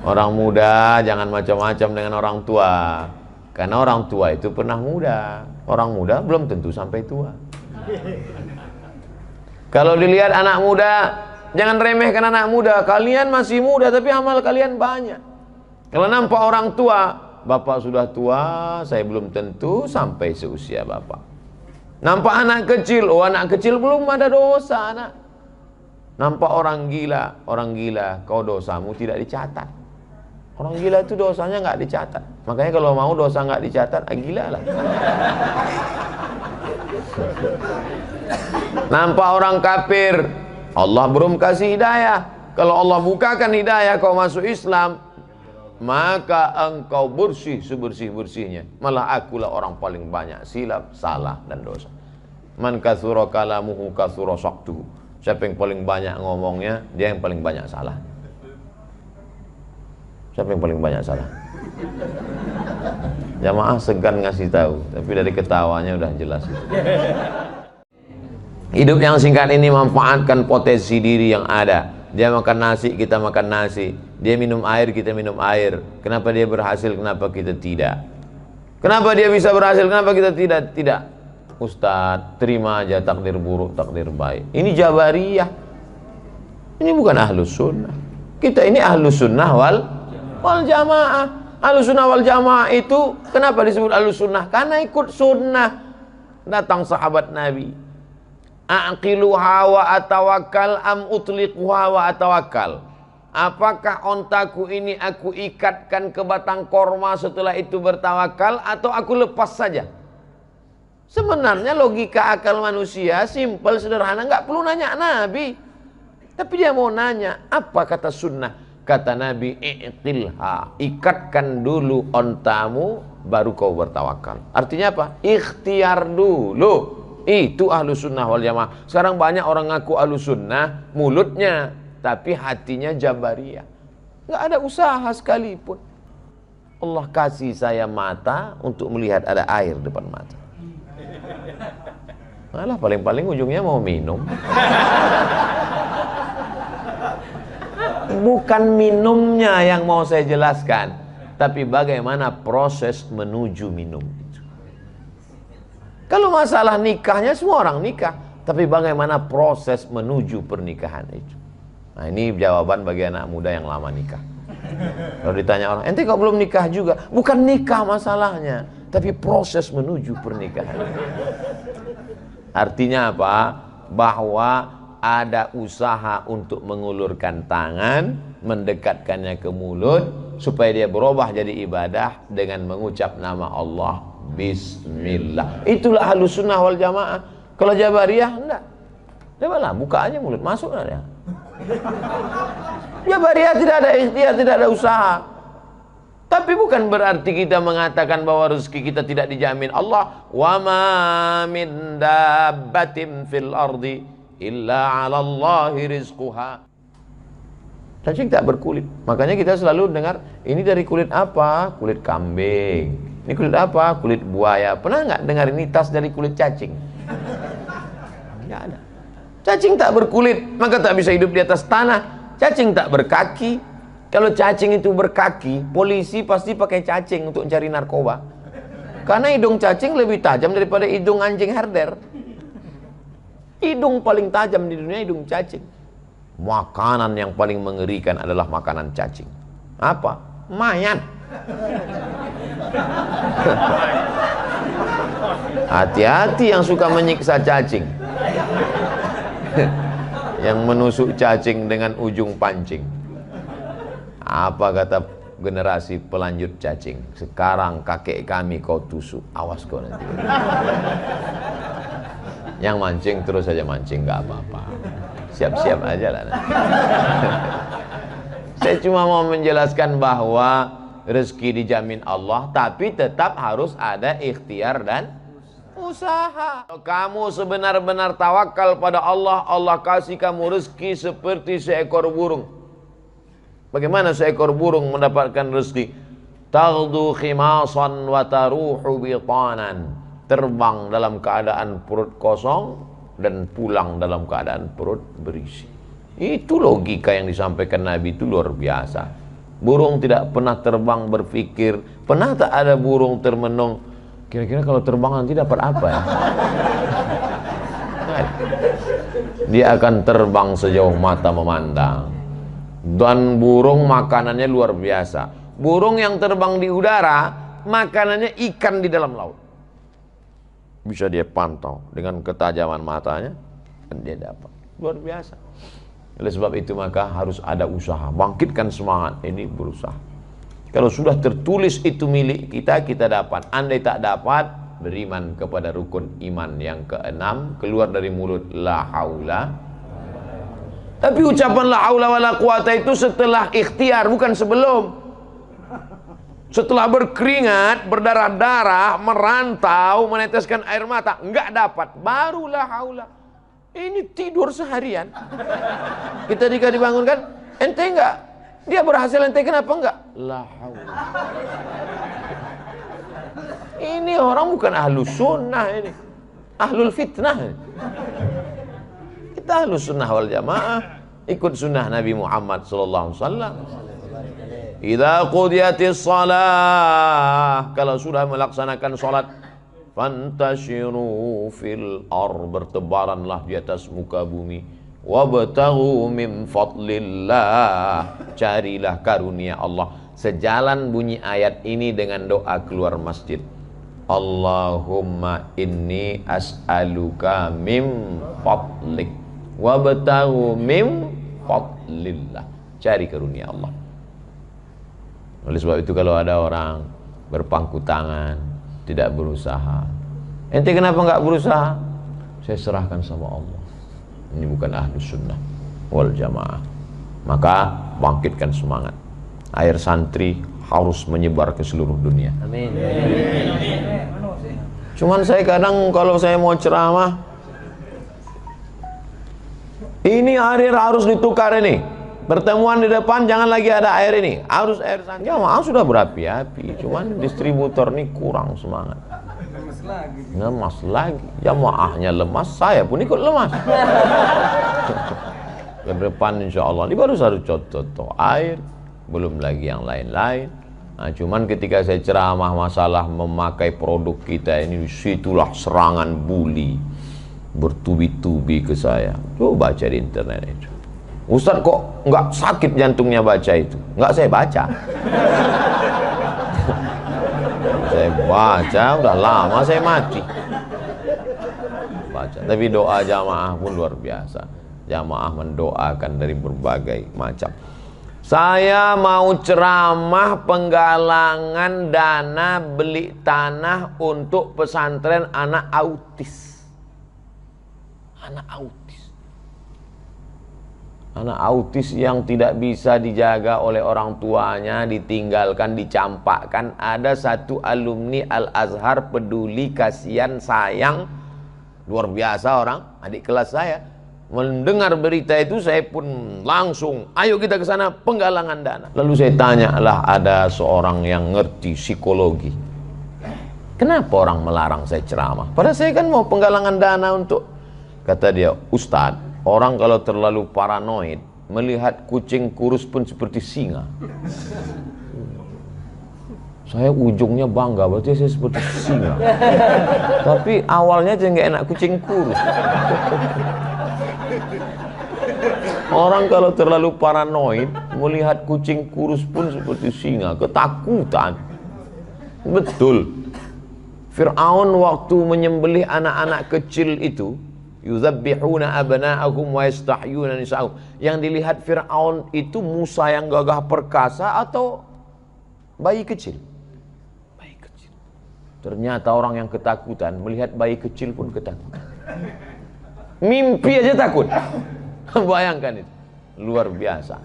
Orang muda jangan macam-macam dengan orang tua. Karena orang tua itu pernah muda. Orang muda belum tentu sampai tua. Kalau dilihat anak muda, jangan remehkan anak muda. Kalian masih muda tapi amal kalian banyak. Kalau nampak orang tua, bapak sudah tua, saya belum tentu sampai seusia bapak. Nampak anak kecil, oh anak kecil belum ada dosa anak. Nampak orang gila, kau dosamu tidak dicatat. Orang gila itu dosanya nggak dicatat. Makanya kalau mau dosa nggak dicatat, gila lah. Nampak orang kafir, Allah belum kasih hidayah. Kalau Allah bukakan hidayah kau masuk Islam, maka engkau bersih sebersih-bersihnya. Malah akulah orang paling banyak silap, salah dan dosa. Man katsura kalamuhu katsura saqtuhu. Siapa yang paling banyak ngomongnya, dia yang paling banyak salah. Siapa yang paling banyak salah? Jamaah segan ngasih tahu, tapi dari ketawanya udah jelas itu. Hidup yang singkat ini manfaatkan potensi diri yang ada. Dia makan nasi, kita makan nasi. Dia minum air, kita minum air. Kenapa dia berhasil, kenapa kita tidak? Kenapa dia bisa berhasil, kenapa kita tidak? Tidak. Ustadz, terima aja takdir buruk, takdir baik. Ini Jabariyah. Ini bukan Ahlus Sunnah. Kita ini Ahlus Sunnah wal Jamaah. Ahlus Sunnah wal Jamaah itu kenapa disebut Ahlus Sunnah? Karena ikut sunnah. Datang sahabat Nabi, aqiluha wa atawakkal am utliquha wa atawakkal. Apakah ontaku ini aku ikatkan ke batang korma setelah itu bertawakal, atau aku lepas saja? Sebenarnya logika akal manusia simpel, sederhana, nggak perlu nanya Nabi. Tapi dia mau nanya, apa kata sunnah? Kata Nabi, i'tilha, ikatkan dulu ontamu baru kau bertawakal. Artinya apa? Ikhtiar dulu. Itu Ahlus Sunnah wal Jamaah. Sekarang banyak orang ngaku Ahlus Sunnah mulutnya, tapi hatinya Jabariyah. Nggak ada usaha sekalipun. Allah kasih saya mata untuk melihat ada air depan mata. Malah paling-paling ujungnya mau minum. Bukan minumnya yang mau saya jelaskan, tapi bagaimana proses menuju minum itu. Kalau masalah nikahnya semua orang nikah, tapi bagaimana proses menuju pernikahan itu. Nah, ini jawaban bagi anak muda yang lama nikah. Kalau ditanya orang, ente kok belum nikah juga? Bukan nikah masalahnya, tapi proses menuju pernikahan. Artinya apa? Bahwa ada usaha untuk mengulurkan tangan, mendekatkannya ke mulut, supaya dia berubah jadi ibadah dengan mengucap nama Allah, Bismillah. Itulah Ahlus Sunnah wal Jamaah. Kalau Jabariyah enggak. Cobalah buka aja mulut, masuk ya. Jabariyah tidak ada ikhtiar, tidak ada usaha. Tapi bukan berarti kita mengatakan bahwa rezeki kita tidak dijamin Allah. Wa ma min dabbatin fil ardi illa 'ala Allahi rizquha. Cacing tak berkulit. Makanya kita selalu dengar, ini dari kulit apa? Kulit kambing. Ini kulit apa? Kulit buaya. Pernah nggak dengar ini tas dari kulit cacing? Nggak ada. Cacing tak berkulit, maka tak bisa hidup di atas tanah. Cacing tak berkaki. Kalau cacing itu berkaki, polisi pasti pakai cacing untuk mencari narkoba. Karena hidung cacing lebih tajam daripada hidung anjing herder. Hidung paling tajam di dunia hidung cacing. Makanan yang paling mengerikan adalah makanan cacing. Apa? Mayat. Hati-hati yang suka menyiksa cacing. Yang menusuk cacing dengan ujung pancing. Apa kata generasi pelanjut cacing? Sekarang kakek kami kau tusuk, awas kau nanti. Yang mancing terus saja mancing, nggak apa-apa. Siap-siap aja lah. Saya cuma mau menjelaskan bahwa rezeki dijamin Allah, tapi tetap harus ada ikhtiar dan usaha. Kalau kamu sebenar-benar tawakal pada Allah, Allah kasih kamu rezeki seperti seekor burung. Bagaimana seekor burung mendapatkan rezeki? Taghdu khimasan wa taruhu bitanan. Terbang dalam keadaan perut kosong dan pulang dalam keadaan perut berisi. Itu logika yang disampaikan Nabi, itu luar biasa. Burung tidak pernah terbang berpikir, pernah tak ada burung termenung, kira-kira kalau terbang nanti dapat apa ya? Dia akan terbang sejauh mata memandang. Dan burung makanannya luar biasa. Burung yang terbang di udara, makanannya ikan di dalam laut. Bisa dia pantau dengan ketajaman matanya, dan dia dapat. Luar biasa. Oleh sebab itu maka harus ada usaha. Bangkitkan semangat ini, berusaha. Kalau sudah tertulis itu milik kita, kita dapat. Andai tak dapat, beriman kepada rukun iman yang keenam, keluar dari mulut la haula. Tapi ucapan la haula wala quwata itu setelah ikhtiar, bukan sebelum. Setelah berkeringat, berdarah-darah, merantau, meneteskan air mata, enggak dapat, baru la haula. Ini tidur seharian. Kita jika dibangunkan, ente enggak? Dia berhasil, ente kenapa enggak? La haula. Ini orang bukan ahlus sunnah ini, ahlul fitnah ini. Kita ahlus sunnah wal jamaah, ikut sunnah Nabi Muhammad SAW. Idza qudiyatis shalah, kalau sudah melaksanakan salat, fantashiru fil ard, bertebaranlah di atas muka bumi, wabtaghu min fadlillah, carilah karunia Allah. Sejalan bunyi ayat ini dengan doa keluar masjid, Allahumma inni as'aluka min fadlik wabtaghu min fadlillah, cari karunia Allah. Oleh sebab itu kalau ada orang berpangku tangan, tidak berusaha, ente kenapa enggak berusaha? Saya serahkan sama Allah. Ini bukan ahlus sunnah wal jamaah. Maka bangkitkan semangat. Air santri harus menyebar ke seluruh dunia. Amin. Cuman saya kadang kalau saya mau ceramah, ini air harus ditukar ini. Pertemuan di depan jangan lagi ada air ini, harus air santri. Jamaah sudah berapi-api, cuman distributor ini kurang semangat. Lemas lagi. Jamaahnya lemas, saya pun ikut lemas. Ke depan insya Allah ini baru satu contoh air, belum lagi yang lain-lain. Nah, cuman ketika saya ceramah masalah memakai produk kita ini, disitulah serangan bully bertubi-tubi ke saya. Coba baca di internet itu. Ustaz kok nggak sakit jantungnya baca itu? Nggak, saya baca. Saya baca, udah lama saya mati. Baca. Tapi doa jamaah pun luar biasa. Jamaah mendoakan dari berbagai macam. Saya mau ceramah penggalangan dana beli tanah untuk pesantren anak autis. Anak autis. Anak autis yang tidak bisa dijaga oleh orang tuanya, ditinggalkan, dicampakkan. Ada satu alumni Al-Azhar peduli, kasihan, sayang, luar biasa orang, adik kelas saya. Mendengar berita itu saya pun langsung, ayo kita ke sana penggalangan dana. Lalu saya tanya, lah ada seorang yang ngerti psikologi, kenapa orang melarang saya ceramah? Padahal saya kan mau penggalangan dana untuk, kata dia, Ustadz, orang kalau terlalu paranoid melihat kucing kurus pun seperti singa. Saya ujungnya bangga, berarti saya seperti singa. Tapi awalnya aja nggak enak kucing kurus. Orang kalau terlalu paranoid melihat kucing kurus pun seperti singa, ketakutan. Betul. Fir'aun waktu menyembelih anak-anak kecil itu, yuzabbihuna abna'ahum wa yastahyuna nisa'ahum. Yang dilihat Fir'aun itu Musa yang gagah perkasa atau bayi kecil? Bayi kecil. Ternyata orang yang ketakutan melihat bayi kecil pun ketakutan. Mimpi aja takut. Bayangkan itu. Luar biasa.